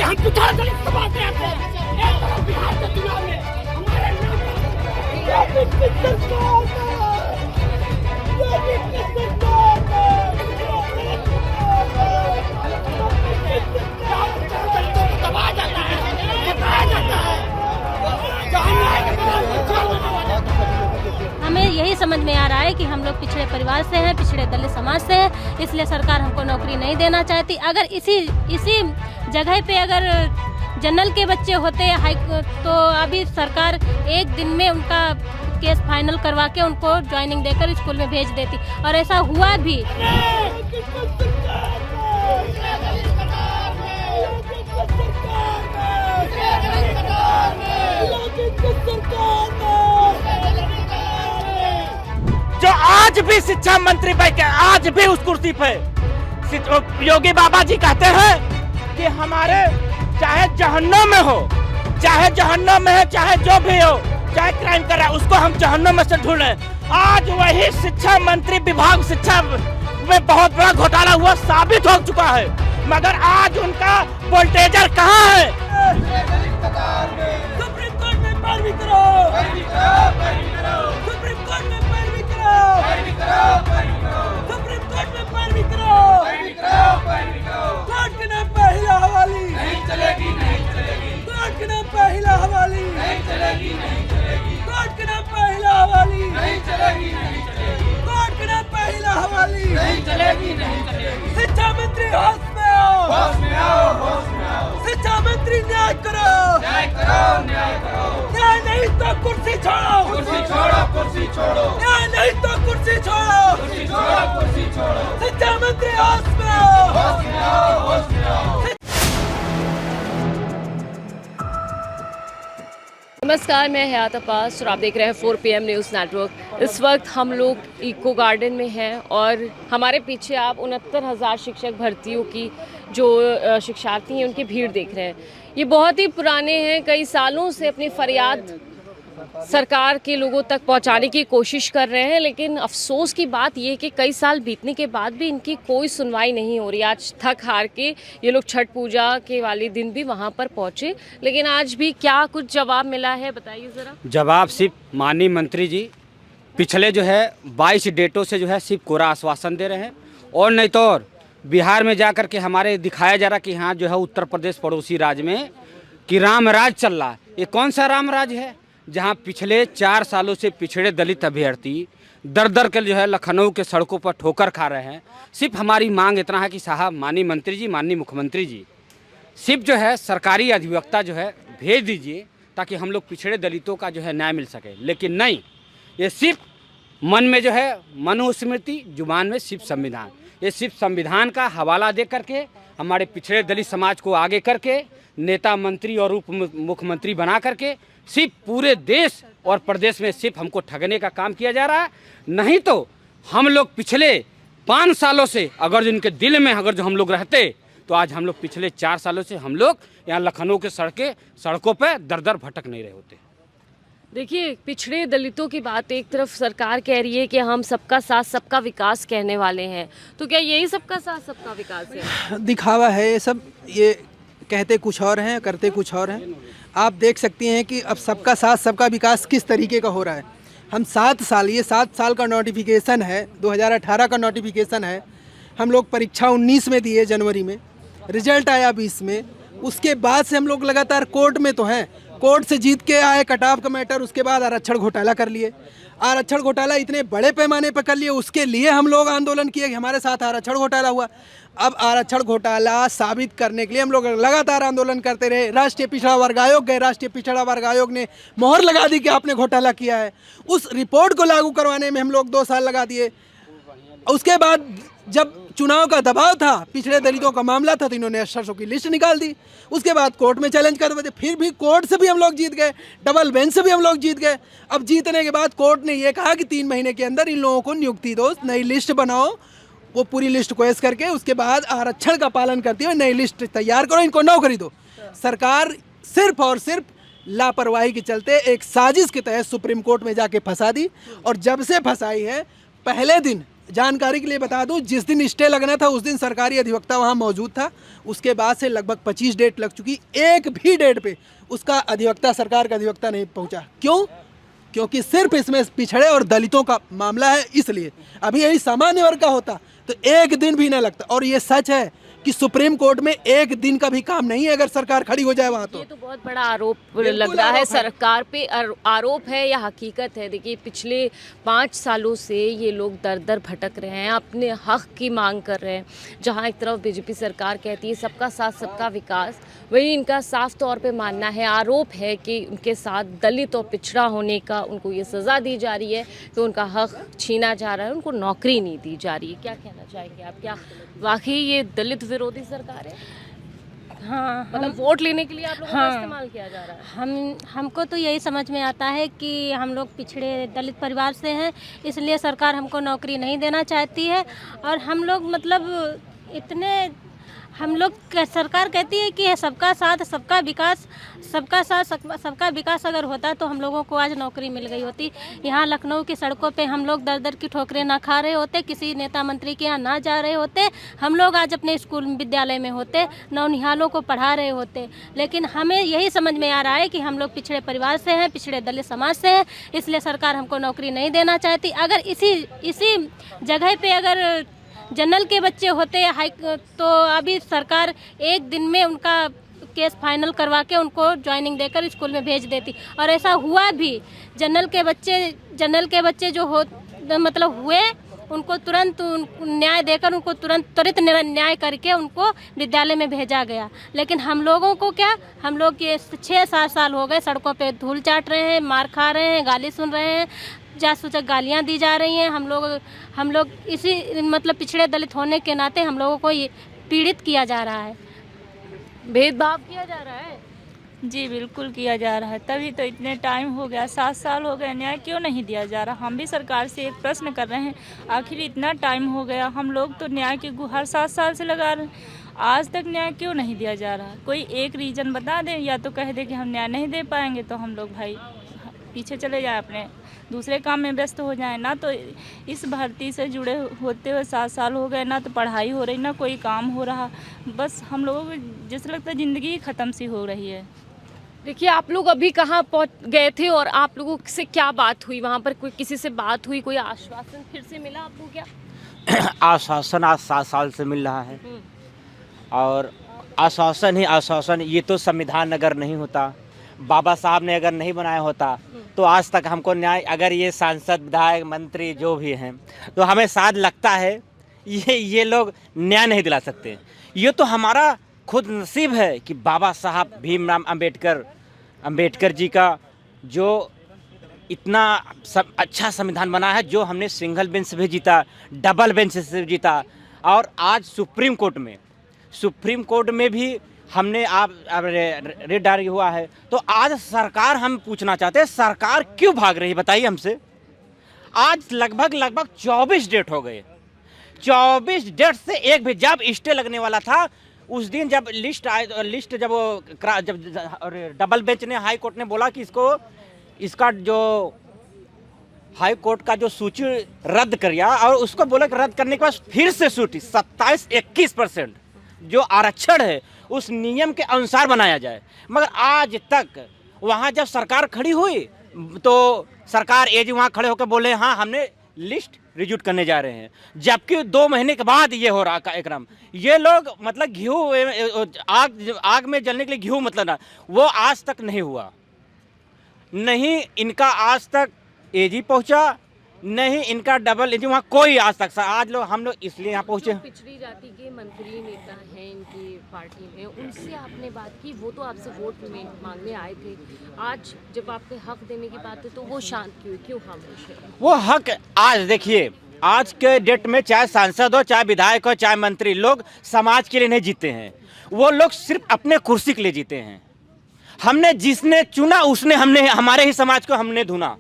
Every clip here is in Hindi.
हम पिछड़ा दलित समाज से आते हैं, एक तरफ बिहार के चुनाव में हमारे दबाया जाता है, बताया जाता है। हमें यही समझ में आ रहा है कि हम लोग पिछड़े परिवार से हैं, पिछड़े दलित समाज से हैं, इसलिए सरकार हमको नौकरी नहीं देना चाहती। अगर इसी जगह पे अगर जनरल के बच्चे होते तो अभी सरकार एक दिन में उनका केस फाइनल करवा के उनको ज्वाइनिंग देकर स्कूल में भेज देती, और ऐसा हुआ भी। जो आज भी शिक्षा मंत्री बैठे, आज भी उस कुर्सी पे योगी बाबा जी कहते हैं कि हमारे चाहे जहन्नुम में हो, चाहे जहन्नुम में है, चाहे जो भी हो, चाहे क्राइम कर रहा है, उसको हम जहन्नुम में से ढूंढें। आज वही शिक्षा मंत्री विभाग शिक्षा में बहुत बड़ा घोटाला हुआ साबित हो चुका है, मगर आज उनका वोल्टेजर कहाँ है? सुप्रीम कोर्ट में पैरवी करो, सुप्रीम कोर्ट में पैरवी करो, सुप्रीम कोर्ट में पैरवी करो। कोर्ट के नाम पे हिला हवाली नहीं चलेगी, नहीं चलेगी। कोर्ट के नाम पे हिला हवाली नहीं चलेगी, नहीं चलेगी। कोर्ट के नाम पे हिला हवाली नहीं चलेगी, नहीं चलेगी। कोर्ट के नाम पे हिला हवाली नहीं चलेगी, नहीं चलेगी। शिक्षा मंत्री होश में आओ, होश में आओ, होश में आओ। शिक्षा मंत्री न्याय करो, न्याय करो, न्याय करो। न्याय नहीं तो कुर्सी छोड़ो, कुर्सी छोड़ो, कुर्सी छोड़ो। न्याय नहीं तो कुर्सी छोड़ो, कुर्सी छोड़ो, कुर्सी छोड़ो। शिक्षा मंत्री होश में आओ, होश में आओ, होश में आओ। नमस्कार, मैं हयात अब्बास और आप देख रहे हैं 4 PM न्यूज़ नेटवर्क। इस वक्त हम लोग इको गार्डन में हैं और हमारे पीछे आप 69,000 शिक्षक भर्तियों की जो शिक्षार्थी हैं उनकी भीड़ देख रहे हैं। ये बहुत ही पुराने हैं, कई सालों से अपनी फरियाद सरकार के लोगों तक पहुंचाने की कोशिश कर रहे हैं, लेकिन अफसोस की बात ये कि कई साल बीतने के बाद भी इनकी कोई सुनवाई नहीं हो रही। आज थक हार के ये लोग छठ पूजा के वाले दिन भी वहां पर पहुंचे, लेकिन आज भी क्या कुछ जवाब मिला है, बताइए ज़रा। जवाब सिर्फ माननीय मंत्री जी पिछले जो है 22 डेटों से जो है सिर्फ कोरा आश्वासन दे रहे हैं, और नहीं तो और बिहार में जा कर के हमारे दिखाया जा रहा कि यहाँ जो है उत्तर प्रदेश पड़ोसी राज्य में कि राम राज चल रहा है। ये कौन सा राम राज है जहाँ पिछले 4 सालों से पिछड़े दलित अभ्यर्थी दर दर के जो है लखनऊ के सड़कों पर ठोकर खा रहे हैं। सिर्फ हमारी मांग इतना है कि साहब माननीय मंत्री जी, माननीय मुख्यमंत्री जी, सिर्फ जो है सरकारी अधिवक्ता जो है भेज दीजिए ताकि हम लोग पिछड़े दलितों का जो है न्याय मिल सके। लेकिन नहीं, ये सिर्फ मन में जो है मनुस्मृति, जुबान में सिर्फ संविधान, ये सिर्फ संविधान का हवाला दे करके हमारे पिछड़े दलित समाज को आगे करके नेता, मंत्री और उप मुख्यमंत्री बना करके सिर्फ पूरे देश और प्रदेश में सिर्फ हमको ठगने का काम किया जा रहा है। नहीं तो हम लोग पिछले 5 सालों से अगर जो इनके दिल में अगर जो हम लोग रहते तो आज हम लोग पिछले 4 सालों से हम लोग यहाँ लखनऊ के सड़कों पर दर दर भटक नहीं रहे होते। देखिए, पिछड़े दलितों की बात एक तरफ सरकार कह रही है कि हम सबका साथ सबका विकास कहने वाले हैं, तो क्या यही सबका साथ सबका विकास है? दिखावा है ये सब, ये कहते कुछ और हैं, करते कुछ और हैं। आप देख सकती हैं कि अब सबका साथ सबका विकास किस तरीके का हो रहा है। हम 7 साल, ये 7 साल का नोटिफिकेशन है, 2018 का नोटिफिकेशन है। हम लोग परीक्षा 19 में दिए जनवरी में, रिजल्ट आया 20 में। उसके बाद से हम लोग लगातार कोर्ट में तो हैं, कोर्ट से जीत के आए कटाव का मैटर, उसके बाद आरक्षण घोटाला कर लिए। आरक्षण घोटाला इतने बड़े पैमाने पर कर लिए, उसके लिए हम लोग आंदोलन किए कि हमारे साथ आरक्षण घोटाला हुआ। अब आरक्षण घोटाला साबित करने के लिए हम लोग लगातार आंदोलन करते रहे। राष्ट्रीय पिछड़ा वर्ग आयोग गए, राष्ट्रीय पिछड़ा वर्ग आयोग ने मोहर लगा दी कि आपने घोटाला किया है। उस रिपोर्ट को लागू करवाने में हम लोग 2 साल लगा दिए। उसके बाद जब चुनाव का दबाव था, पिछड़े दलितों का मामला था, तो इन्होंने अफसरों की लिस्ट निकाल दी। उसके बाद कोर्ट में चैलेंज कर दिए, फिर भी कोर्ट से भी हम लोग जीत गए, डबल बेंच से भी हम लोग जीत गए। अब जीतने के बाद कोर्ट ने ये कहा कि 3 महीने के अंदर इन लोगों को नियुक्ति दो, नई लिस्ट बनाओ। वो पूरी लिस्ट को ऐस करके उसके बाद आरक्षण का पालन करते हुए नई लिस्ट तैयार करो, इनको नौकरी दो। सरकार सिर्फ और सिर्फ लापरवाही के चलते एक साजिश के तहत सुप्रीम कोर्ट में जाके फंसा दी, और जब से फंसाई है पहले दिन जानकारी के लिए बता दूं, जिस दिन स्टे लगना था उस दिन सरकारी अधिवक्ता वहां मौजूद था। उसके बाद से लगभग 25 डेट लग चुकी, एक भी डेट पे उसका अधिवक्ता, सरकार का अधिवक्ता नहीं पहुंचा। क्यों? क्योंकि सिर्फ इसमें पिछड़े और दलितों का मामला है, इसलिए। अभी यही सामान्य वर्ग का होता तो एक दिन भी ना लगता। और ये सच है कि सुप्रीम कोर्ट में एक दिन का भी काम नहीं है अगर सरकार खड़ी हो जाए वहाँ तो। ये तो बहुत बड़ा आरोप लग रहा है सरकार पे। आरोप है या हकीकत है? देखिए, पिछले 5 सालों से ये लोग दर दर भटक रहे हैं, अपने हक की मांग कर रहे हैं। जहाँ एक तरफ बीजेपी सरकार कहती है सबका साथ सबका विकास, वही इनका साफ तौर पे मानना है, आरोप है कि उनके साथ दलित और पिछड़ा होने का उनको ये सज़ा दी जा रही है कि उनका हक छीना जा रहा है, उनको नौकरी नहीं दी जा रही है। क्या कहना चाहेंगे आप? क्या वाकई ये दलित विरोधी सरकार है? हाँ, मतलब वोट लेने के लिए आप लोगों का इस्तेमाल किया जा रहा है? हमको तो यही समझ में आता है कि हम लोग पिछड़े दलित परिवार से हैं, इसलिए सरकार हमको नौकरी नहीं देना चाहती है। और हम लोग मतलब सरकार कहती है कि सबका साथ सबका विकास, सबका साथ सबका विकास अगर होता तो हम लोगों को आज नौकरी मिल गई होती। यहाँ लखनऊ की सड़कों पे हम लोग दर दर की ठोकरें ना खा रहे होते, किसी नेता मंत्री के यहाँ ना जा रहे होते, हम लोग आज अपने स्कूल विद्यालय में होते, नौनिहालों को पढ़ा रहे होते। लेकिन हमें यही समझ में आ रहा है कि हम लोग पिछड़े परिवार से हैं, पिछड़े दलित समाज से हैं, इसलिए सरकार हमको नौकरी नहीं देना चाहती। अगर इसी जगह पे अगर जनरल के बच्चे होते तो अभी सरकार एक दिन में उनका केस फाइनल करवा के उनको ज्वाइनिंग देकर स्कूल में भेज देती। और ऐसा हुआ भी। जनरल के बच्चे जो हुए, उनको तुरंत न्याय देकर उनको त्वरित न्याय करके उनको विद्यालय में भेजा गया। लेकिन हम लोगों को क्या, हम लोग ये 6-7 साल हो गए सड़कों पे धूल चाट रहे हैं, मार खा रहे हैं, गाली सुन रहे हैं, जासूचक गालियाँ दी जा रही हैं। हम लोग इसी पिछड़े दलित होने के नाते हम लोगों को ये पीड़ित किया जा रहा है, भेदभाव किया जा रहा है। जी बिल्कुल किया जा रहा है, तभी तो इतने टाइम हो गया, 7 साल हो गए, न्याय क्यों नहीं दिया जा रहा? हम भी सरकार से एक प्रश्न कर रहे हैं, आखिर इतना टाइम हो गया, हम लोग तो न्याय की गुहार 7 साल से लगा रहे हैं, आज तक न्याय क्यों नहीं दिया जा रहा? कोई एक रीज़न बता दें, या तो कह दे कि हम न्याय नहीं दे पाएंगे तो हम लोग भाई पीछे चले जाएं, अपने दूसरे काम में व्यस्त हो जाएं। ना तो इस भर्ती से जुड़े होते हुए 7 साल हो गए, ना तो पढ़ाई हो रही, ना कोई काम हो रहा, बस हम लोगों को जैसे लगता है ज़िंदगी ही ख़त्म सी हो रही है। देखिए, आप लोग अभी कहाँ पहुँच गए थे और आप लोगों से क्या बात हुई? वहाँ पर कोई किसी से बात हुई, कोई आश्वासन फिर से मिला आपको क्या? आश्वासन आज 7 साल से मिल रहा है, और आश्वासन ही आश्वासन। ये तो संविधान अगर नहीं होता, बाबा साहब ने अगर नहीं बनाया होता, तो आज तक हमको न्याय, अगर ये सांसद, विधायक, मंत्री जो भी हैं, तो हमें शायद लगता है ये लोग न्याय नहीं दिला सकते। ये तो हमारा खुद नसीब है कि बाबा साहब भीमराव अंबेडकर जी का जो इतना अच्छा संविधान बना है, जो हमने सिंगल बेंच से भी जीता, डबल बेंच से जीता, और आज सुप्रीम कोर्ट में भी हमने रेड डाल हुआ है। तो आज सरकार, हम पूछना चाहते हैं, सरकार क्यों भाग रही है बताइए हमसे। आज लगभग 24 डेट हो गए, 24 डेट से एक भी, जब स्टे लगने वाला था उस दिन जब लिस्ट जब डबल बेंच ने, हाई कोर्ट ने बोला कि इसका जो हाई कोर्ट का जो सूची रद्द किया, और उसको बोला कि रद्द करने के बाद फिर से सूची 27-21% जो आरक्षण है उस नियम के अनुसार बनाया जाए। मगर आज तक वहाँ जब सरकार खड़ी हुई तो सरकार एजी वहाँ खड़े होकर बोले हाँ हमने लिस्ट रिज्यूट करने जा रहे हैं, जबकि 2 महीने के बाद ये हो रहा कार्यक्रम। ये लोग मतलब आग में जलने के लिए घी मतलब ना, वो आज तक नहीं हुआ। नहीं इनका आज तक एजी पहुँचा, नहीं इनका डबल एजी वहाँ कोई आज तक। आज लोग हम लोग इसलिए यहाँ पहुँचे। पिछड़ी जाति के मंत्री नेता हैं इनकी पार्टी में, उनसे आपने बात की, वो तो आपसे वोट मांगने आए थे। आज जब आपके हक देने की बात है तो वो शांत क्यों खामोश है? वो हक आज देखिए, आज के डेट में चाहे सांसद हो, चाहे विधायक हो, चाहे मंत्री, लोग समाज के लिए नहीं जीते हैं, वो लोग सिर्फ अपने कुर्सी के लिए जीते हैं। हमने जिसने चुना उसने हमारे ही समाज को हमने धुना।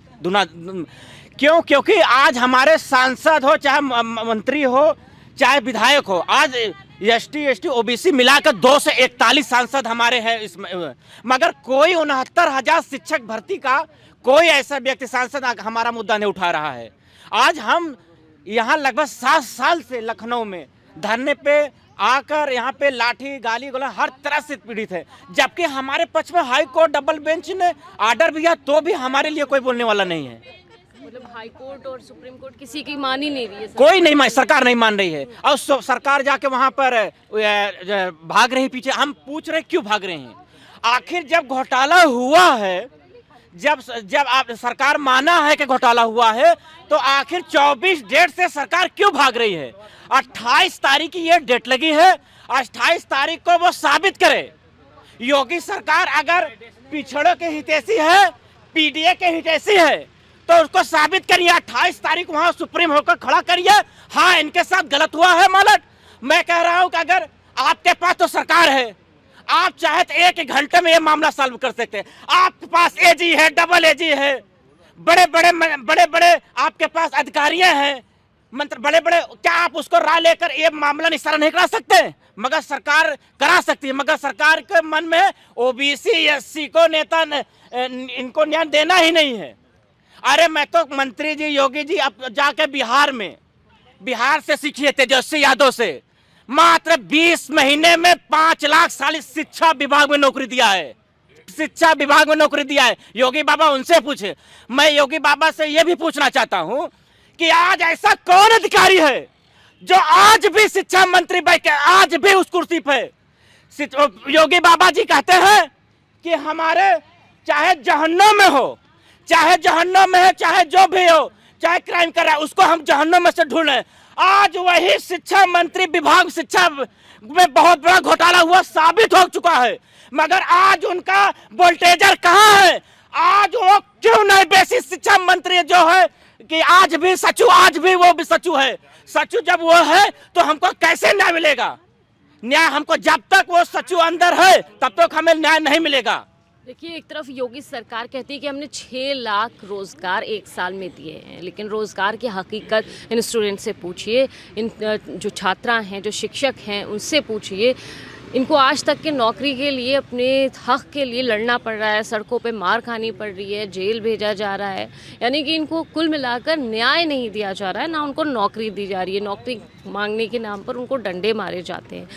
क्यों? क्योंकि आज हमारे सांसद हो, चाहे मंत्री हो, चाहे विधायक हो, आज ST OBC मिलाकर 2 से 41 सांसद हमारे हैं इसमें, मगर कोई 69,000 शिक्षक भर्ती का कोई ऐसा व्यक्ति सांसद हमारा मुद्दा नहीं उठा रहा है। आज हम यहाँ लगभग 7 साल से लखनऊ में धरने पे आकर यहाँ पे लाठी गाली गोला हर तरह से पीड़ित है, जबकि हमारे पक्ष में हाई कोर्ट डबल बेंच ने ऑर्डर भी दिया तो भी हमारे लिए कोई बोलने वाला नहीं है। मतलब हाई कोर्ट और सुप्रीम कोर्ट किसी की मान ही नहीं रही है, कोई नहीं मान, सरकार नहीं मान रही है। और सरकार जाके वहां पर भाग रही पीछे। हम पूछ रहे क्यों भाग रहे हैं? आखिर जब घोटाला हुआ है, जब आप सरकार माना है कि घोटाला हुआ है, तो आखिर 24 डेट से सरकार क्यों भाग रही है? 28 तारीख की ये डेट लगी है, 28 तारीख को वो साबित करे। योगी सरकार अगर पिछड़ों के हितैषी है, पीडीए के हितैषी है, तो उसको साबित करिए। 28 तारीख वहां सुप्रीम होकर खड़ा करिए, हाँ इनके साथ गलत हुआ है मालक। मैं कह रहा हूं कि अगर आपके पास तो सरकार है, आप चाहे तो एक घंटे में ये मामला सॉल्व कर सकते हैं। आपके पास एजी है, डबल एजी है, बड़े बड़े आपके पास अधिकारियां हैं, मंत्री बड़े बड़े, क्या आप उसको राय लेकर ये मामला निस्तारण नहीं करा सकते? मगर सरकार करा सकती है, मगर सरकार के मन में ओबीसी एससी को नेता इनको न्याय देना ही नहीं है। अरे मैं तो मंत्री जी योगी जी अब जाके बिहार से सीखिए, तेजस्वी यादव से। मात्र 20 महीने में 5 लाख साली शिक्षा विभाग में नौकरी दिया है, शिक्षा विभाग में नौकरी दिया है। योगी बाबा उनसे पूछे। मैं योगी बाबा से यह भी पूछना चाहता हूं कि आज ऐसा कौन अधिकारी है जो आज भी शिक्षा मंत्री बैठे, आज भी उस कुर्सी पे? योगी बाबा जी कहते हैं कि हमारे चाहे जहन्नुम में हो, चाहे जहन्नुम में है, चाहे जो भी हो, चाहे क्राइम कर रहा है, उसको हम जहन्नुम में से ढूंढे। आज वही शिक्षा मंत्री विभाग शिक्षा में बहुत बड़ा घोटाला हुआ साबित हो चुका है, मगर आज उनका वोल्टेजर कहाँ है? आज वो क्यों नहीं बेसिस शिक्षा मंत्री जो है कि आज भी सचू, आज भी वो भी सचू है। सचू जब वो है तो हमको कैसे न्याय मिलेगा? न्याय हमको जब तक वो सचू अंदर है तब तक हमें न्याय नहीं मिलेगा। देखिए, एक तरफ योगी सरकार कहती है कि हमने 6 लाख रोज़गार 1 साल में दिए हैं, लेकिन रोज़गार की हकीकत इन स्टूडेंट से पूछिए, इन जो छात्रा हैं, जो शिक्षक हैं, उनसे पूछिए। इनको आज तक के नौकरी के लिए, अपने हक के लिए लड़ना पड़ रहा है, सड़कों पे मार खानी पड़ रही है, जेल भेजा जा रहा है। यानी कि इनको कुल मिलाकर न्याय नहीं दिया जा रहा है, ना उनको नौकरी दी जा रही है। नौकरी मांगने के नाम पर उनको डंडे मारे जाते हैं।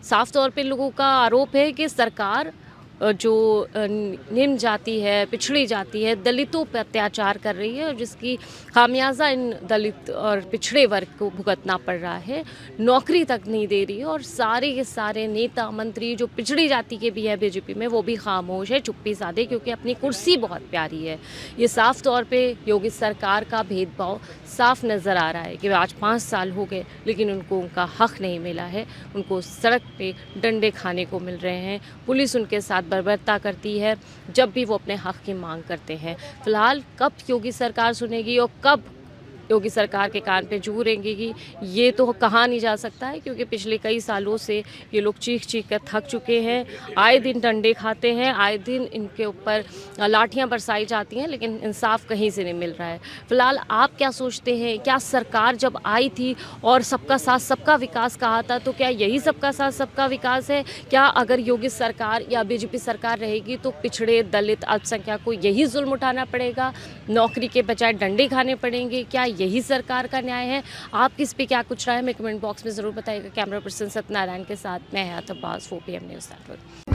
साफ तौर पे लोगों का आरोप है कि सरकार जो निम्न जाति है, पिछड़ी जाति है, दलितों पर अत्याचार कर रही है, और जिसकी खामियाजा इन दलित और पिछड़े वर्ग को भुगतना पड़ रहा है। नौकरी तक नहीं दे रही है, और सारे के सारे नेता मंत्री जो पिछड़ी जाति के भी है बीजेपी में, वो भी खामोश है, चुप्पी साधे, क्योंकि अपनी कुर्सी बहुत प्यारी है। ये साफ तौर पे योगी सरकार का भेदभाव साफ नज़र आ रहा है कि आज 5 साल हो गए लेकिन उनको उनका हक नहीं मिला है। उनको सड़क पे डंडे खाने को मिल रहे हैं, पुलिस उनके साथ बर्बरता करती है जब भी वो अपने हक की मांग करते हैं। फिलहाल कब योगी सरकार सुनेगी और कब योगी सरकार के कान पे जू रेंगेगी, ये तो कहा नहीं जा सकता है, क्योंकि पिछले कई सालों से ये लोग चीख कर थक चुके हैं। आए दिन डंडे खाते हैं, आए दिन इनके ऊपर लाठियां बरसाई जाती हैं, लेकिन इंसाफ कहीं से नहीं मिल रहा है। फिलहाल आप क्या सोचते हैं? क्या सरकार जब आई थी और सबका साथ सबका विकास कहा था, तो क्या यही सबका साथ सबका विकास है? क्या अगर योगी सरकार या बीजेपी सरकार रहेगी तो पिछड़े, दलित, अल्पसंख्यक को यही जुल्म उठाना पड़ेगा, नौकरी के बजाय डंडे खाने पड़ेंगे? क्या यही सरकार का न्याय है? आप किस पे क्या कुछ राय है, हमें कमेंट बॉक्स में ज़रूर बताइएगा। कैमरा पर्सन सत्यनारायण के साथ मैं हयात अब्बास, 4 PM न्यूज़ नेटवर्क।